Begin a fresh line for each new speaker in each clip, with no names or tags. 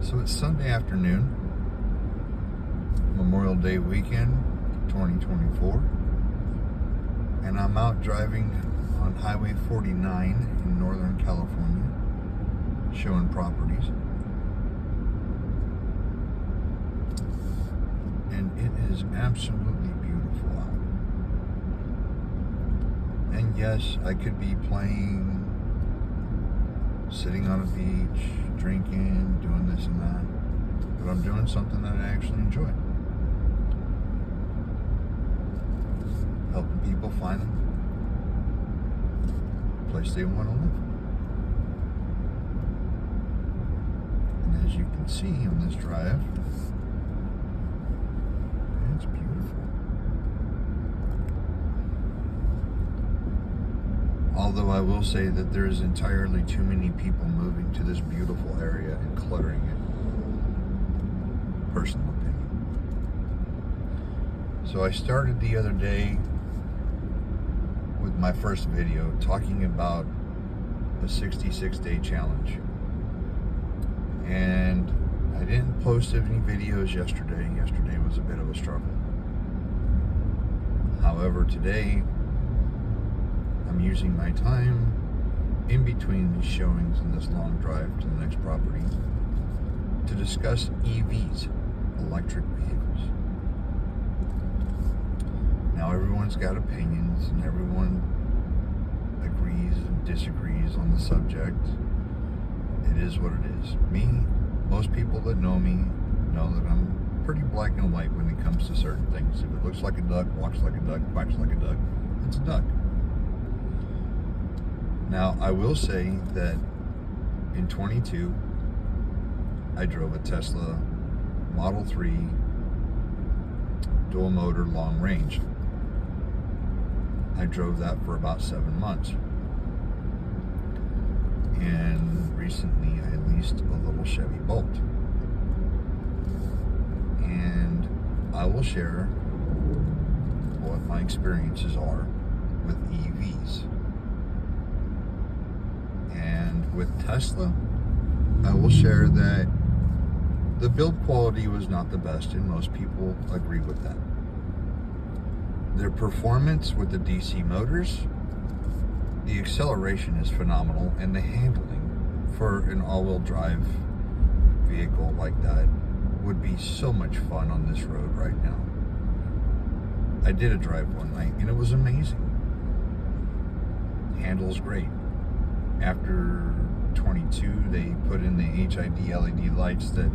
So it's Sunday afternoon, Memorial Day weekend, 2024, and I'm out driving on Highway 49 in Northern California, showing properties. And it is absolutely beautiful out. And yes, I could be playing, sitting on a beach, drinking, doing this and that, but I'm doing something that I actually enjoy. Helping people find a place they want to live. And as you can see on this drive, it's beautiful. Although I will say that there's entirely too many people moving to this beautiful area and cluttering it. Personal opinion. So I started the other day with my first video talking about a 66-day challenge. And I didn't post any videos yesterday. Yesterday was a bit of a struggle. However, today I'm using my time in between these showings and this long drive to the next property to discuss EVs, electric vehicles. Now everyone's got opinions and everyone agrees and disagrees on the subject. It is what it is. Most people that know me know that I'm pretty black and white when it comes to certain things. If it looks like a duck, walks like a duck, quacks like a duck, it's a duck. Now, I will say that in 22, I drove a Tesla Model 3 dual motor long range. I drove that for about 7 months. And recently I leased a little Chevy Bolt. And I will share what my experiences are with EVs. And with Tesla, I will share that the build quality was not the best, and most people agree with that. Their performance with the DC motors, the acceleration is phenomenal, and the handling for an all-wheel drive vehicle like that would be so much fun on this road right now. I did a drive one night, and it was amazing. Handles great. After 22, they put in the HID LED lights that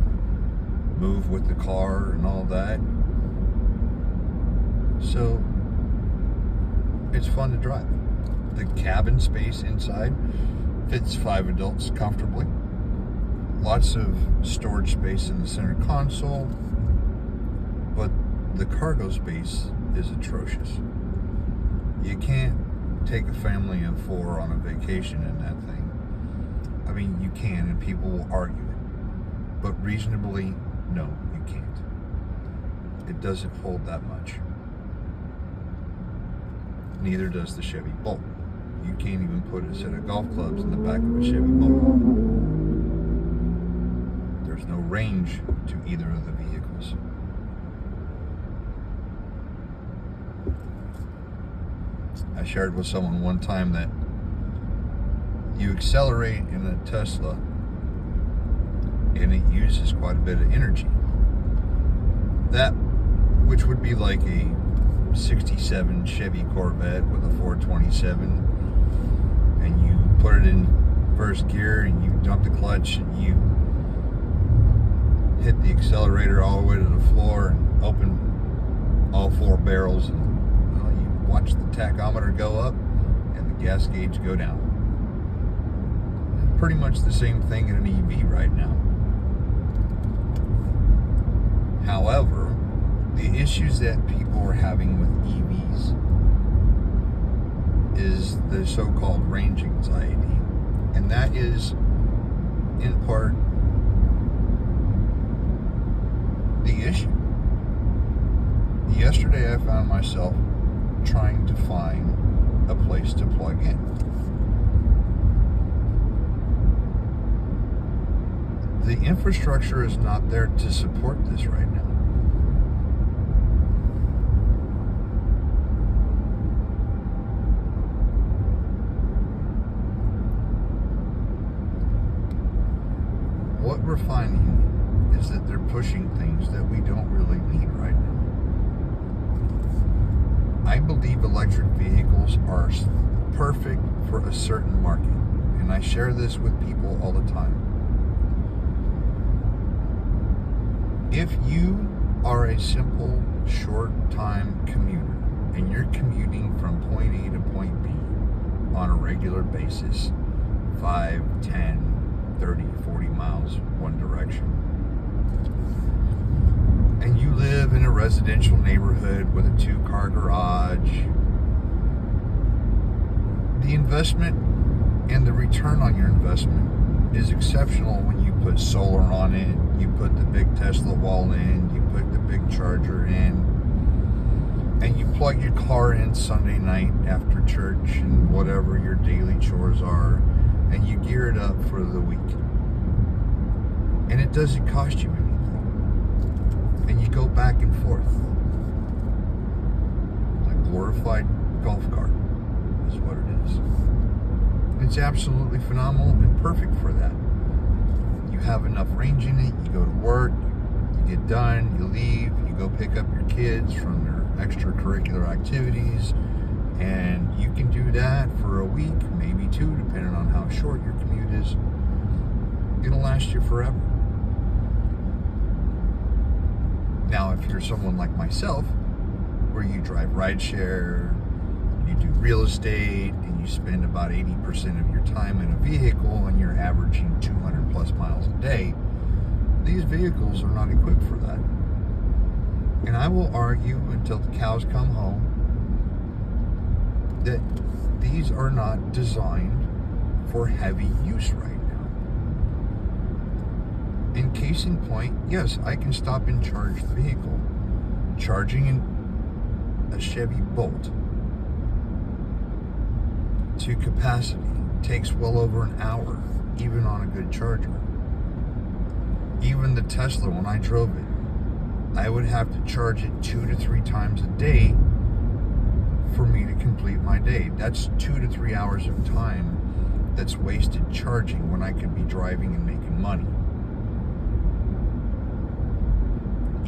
move with the car and all that. So it's fun to drive. The cabin space inside fits 5 adults comfortably. Lots of storage space in the center console, but the cargo space is atrocious. You can't take a family of 4 on a vacation in that thing. I mean, you can, and people will argue it, but reasonably, no, you can't. It doesn't hold that much. Neither does the Chevy Bolt. You can't even put a set of golf clubs in the back of a Chevy Bolt. There's no range to either of the vehicles. I shared with someone one time that you accelerate in a Tesla and it uses quite a bit of energy. That, which would be like a 67 Chevy Corvette with a 427, and you put it in first gear and you dump the clutch and you hit the accelerator all the way to the floor and open all 4 barrels, and you watch the tachometer go up and the gas gauge go down. It's pretty much the same thing in an EV right now. However, the issues that people are having with EVs is the so-called range anxiety, and that is in part the issue. Yesterday I found myself trying to find a place to plug in. The infrastructure is not there to support this right now. What we're finding is that they're pushing things that we don't really need right now. I believe electric vehicles are perfect for a certain market, and I share this with people all the time. If you are a simple, short-time commuter, and you're commuting from point A to point B on a regular basis, 5, 10, 30, 40 miles one direction, and you live in a residential neighborhood with a 2-car garage, the investment and the return on your investment is exceptional when you put solar on it, you put the big Tesla wall in, you put the big charger in, and you plug your car in Sunday night after church and whatever your daily chores are, and you gear it up for the week. And it doesn't cost you anything. And you go back and forth. Like a glorified golf cart is what it is. It's absolutely phenomenal and perfect for that. You have enough range in it, you go to work, you get done, you leave, you go pick up your kids from their extracurricular activities, and you can do that for a week, maybe 2, depending on how short your commute is. It'll last you forever. Now, if you're someone like myself, where you drive rideshare, you do real estate, and you spend about 80% of your time in a vehicle, and you're averaging 200 plus miles a day, these vehicles are not equipped for that. And I will argue until the cows come home that these are not designed for heavy use right now. In case in point, yes, I can stop and charge the vehicle. Charging in a Chevy Bolt to capacity takes well over an hour, even on a good charger. Even the Tesla, when I drove it, I would have to charge it 2 to 3 times a day for me to complete my day. That's 2 to 3 hours of time that's wasted charging when I could be driving and making money.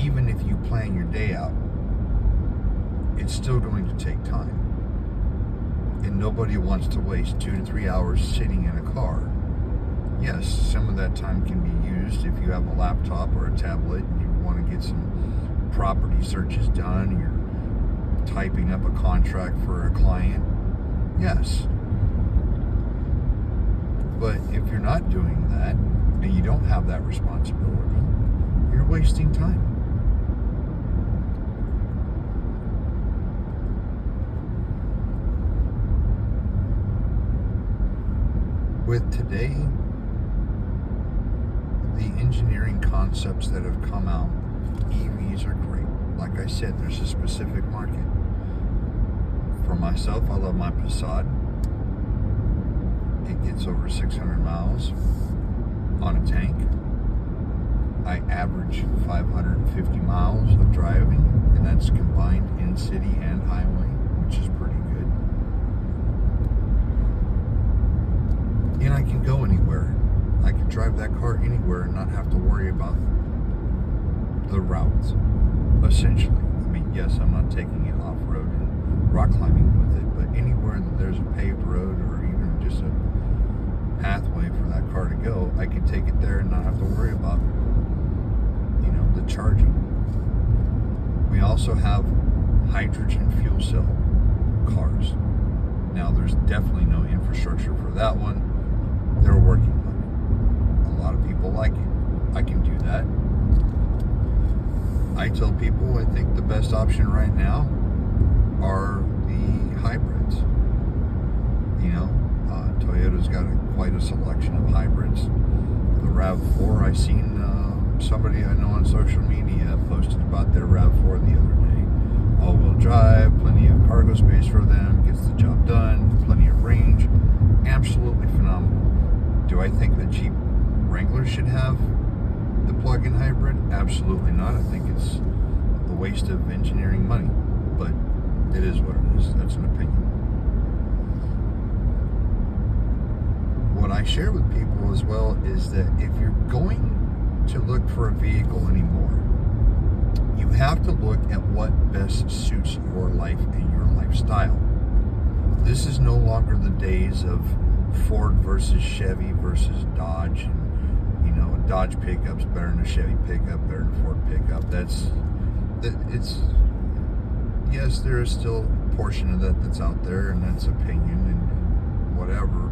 Even if you plan your day out, it's still going to take time. And nobody wants to waste 2 to 3 hours sitting in a car. Yes, some of that time can be used if you have a laptop or a tablet and you want to get some property searches done, you're typing up a contract for a client. Yes. But if you're not doing that and you don't have that responsibility, you're wasting time. With today, the engineering concepts that have come out, EVs are great. Like I said, there's a specific market. For myself, I love my Passat. It gets over 600 miles on a tank. I average 550 miles of driving, and that's combined in city and highway, which is pretty good. And I can go anywhere. I can drive that car anywhere and not have to worry about the routes, essentially. I mean, yes, I'm not taking it off-road and rock climbing with it, but anywhere that there's a paved road or even just a pathway for that car to go, I can take it there and not have to worry about, the charging. We also have hydrogen fuel cell cars. Now, there's definitely no infrastructure for that one. They're working on it. A lot of people like it. I can do that. I tell people I think the best option right now are the hybrids. Toyota's got quite a selection of hybrids. The RAV4, I seen somebody I know on social media posted about their RAV4 the other day. All-wheel drive, plenty of cargo space for them, gets the job done, plenty of range. Absolutely phenomenal. Do I think that Jeep Wranglers should have plug-in hybrid? Absolutely not. I think it's a waste of engineering money, but it is what it is. That's an opinion. What I share with people as well is that if you're going to look for a vehicle anymore, you have to look at what best suits your life and your lifestyle. This is no longer the days of Ford versus Chevy versus Dodge, and a Dodge pickup's better than a Chevy pickup, better than a Ford pickup. Yes, there is still a portion of that's out there, and that's opinion and whatever.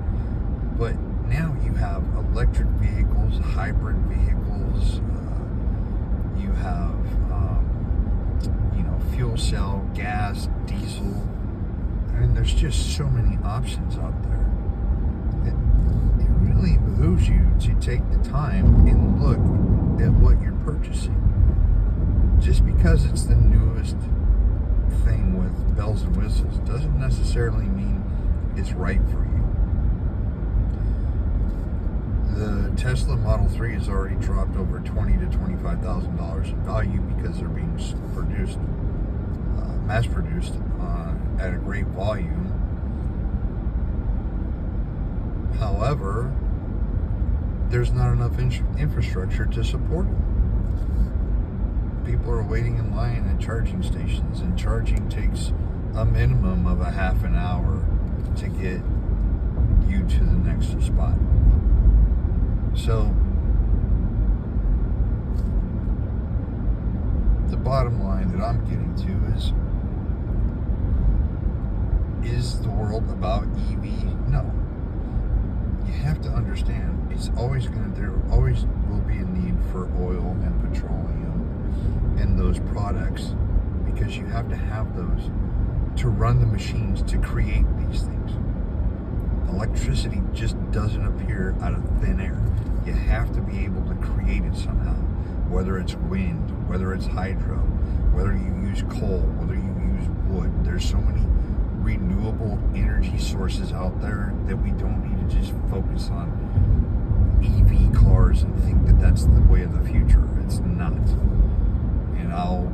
But now you have electric vehicles, hybrid vehicles, you have, fuel cell, gas, diesel. I mean, there's just so many options out there. It really behooves you to take the time and look at what you're purchasing. Just because it's the newest thing with bells and whistles doesn't necessarily mean it's right for you. The Tesla Model 3 has already dropped over $20,000 to $25,000 in value because they're being produced, mass-produced at a great volume. However, there's not enough infrastructure to support it. People are waiting in line at charging stations, and charging takes a minimum of a half an hour to get you to the next spot. So, the bottom line that I'm getting to is the world about EV? No. You have to understand, there always will be a need for oil and petroleum and those products, because you have to have those to run the machines to create these things. Electricity just doesn't appear out of thin air. You have to be able to create it somehow, whether it's wind, whether it's hydro, whether you use coal, whether you use wood. There's so many renewable energy sources out there that we don't need to just focus on EV cars and think that that's the way of the future. It's not. And I'll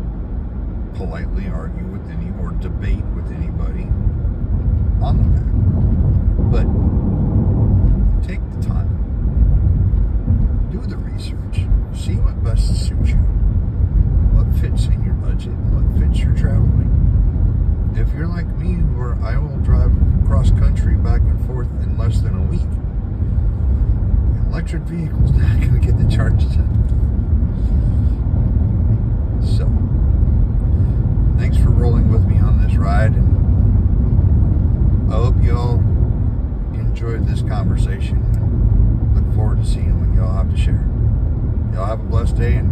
politely argue with or debate with anybody on the matter. But take the time, do the research, see what best suits you, what fits in your budget, what fits your traveling. If you're like me, where I will drive cross country back and forth in less than a week, an electric vehicle's not going to get the charges in. So, thanks for rolling with me on this ride, and I hope y'all enjoyed this conversation. Look forward to seeing what y'all have to share. Y'all have a blessed day, and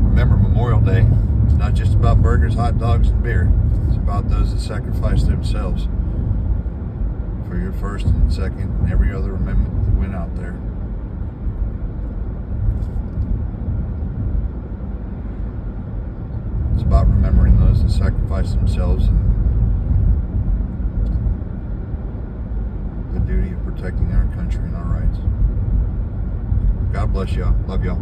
remember, Memorial Day is not just about burgers, hot dogs, and beer. It's about those that sacrifice themselves for your first and second and every other amendment that went out there. It's about remembering those that sacrifice themselves and the duty of protecting our country and our rights. God bless y'all. Love y'all.